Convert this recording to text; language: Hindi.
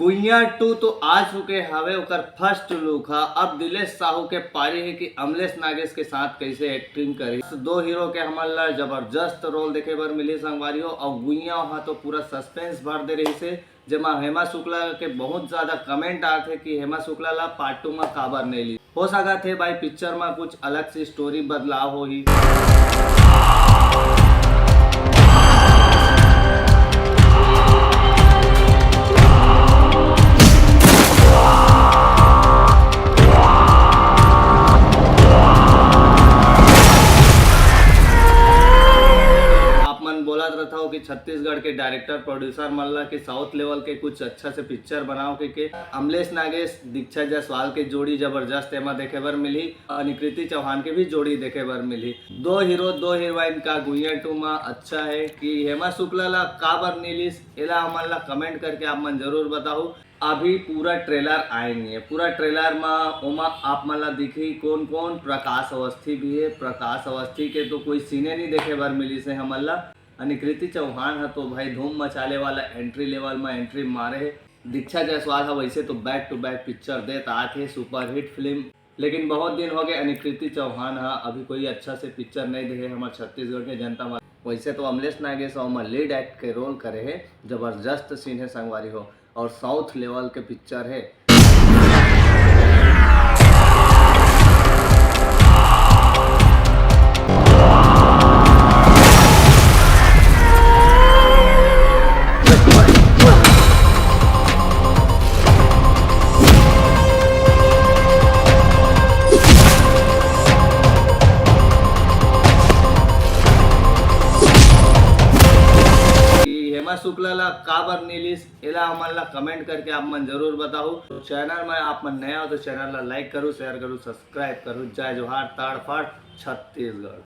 गुइया 2 तो आ चुके हवे ओकर फर्स्ट लुक हा। अब दिलेश साहू के पारी है कि अमलेश नागेश के साथ कैसे एक्टिंग करी। दो हीरो के हमला जबरदस्त रोल देखे बर मिली संगवारी हो। और गुइया वहाँ तो पूरा सस्पेंस भर दे रही से, जेमा हेमा शुक्ला के बहुत ज्यादा कमेंट आते कि हेमा शुक्ला ला पार्ट 2 में काबर नहीं ली। हो सका थे भाई पिक्चर में कुछ अलग सी स्टोरी बदलाव हो ही। बोला रहता हो कि छत्तीसगढ़ के डायरेक्टर प्रोड्यूसर मल्ला के साउथ लेवल के कुछ अच्छा से पिक्चर बनाओ के अमलेश नागेश दीक्षा जायसवाल के जोड़ी जबरदस्त एमा देखे बर मिली। निकृति चौहान के भी जोड़ी देखे बर मिली। दो हीरो दो हीरोइन का गुइया 2 में अच्छा है कि हेमा शुक्ला ला काबर नीलिस एला हमन ला कमेंट करके आप मन जरूर बताओ। अभी पूरा ट्रेलर आए नहीं है। पूरा ट्रेलर में ओमा आप मन ला दिखी कौन कौन प्रकाश अवस्थी भी है। प्रकाश अवस्थी के तो कोई सीने नहीं देखे बर मिली से हमन ला। निकृति चौहान है तो भाई धूम मचाले वाला एंट्री लेवल में एंट्री मारे है। दीक्षा जायसवाल है वैसे तो बैक टू बैक पिक्चर देता आते सुपर हिट फिल्म, लेकिन बहुत दिन हो गए निकृति चौहान है अभी कोई अच्छा से पिक्चर नहीं देखे हमारे छत्तीसगढ़ के जनता में। वैसे तो अमलेश नागेश और लीड एक्ट के रोल करे है, जबरदस्त सीन है संगवारी हो और साउथ लेवल के पिक्चर है। हेमा शुक्ला ला काबर नीलिस एला हमन ला कमेंट करके आप मन जरूर बताओ। तो चैनल में आप मन नया हो तो चैनल ला लाइक करो, शेयर करो, सब्सक्राइब करो। जय जोहार, ताड़ फाड़ छत्तीसगढ़।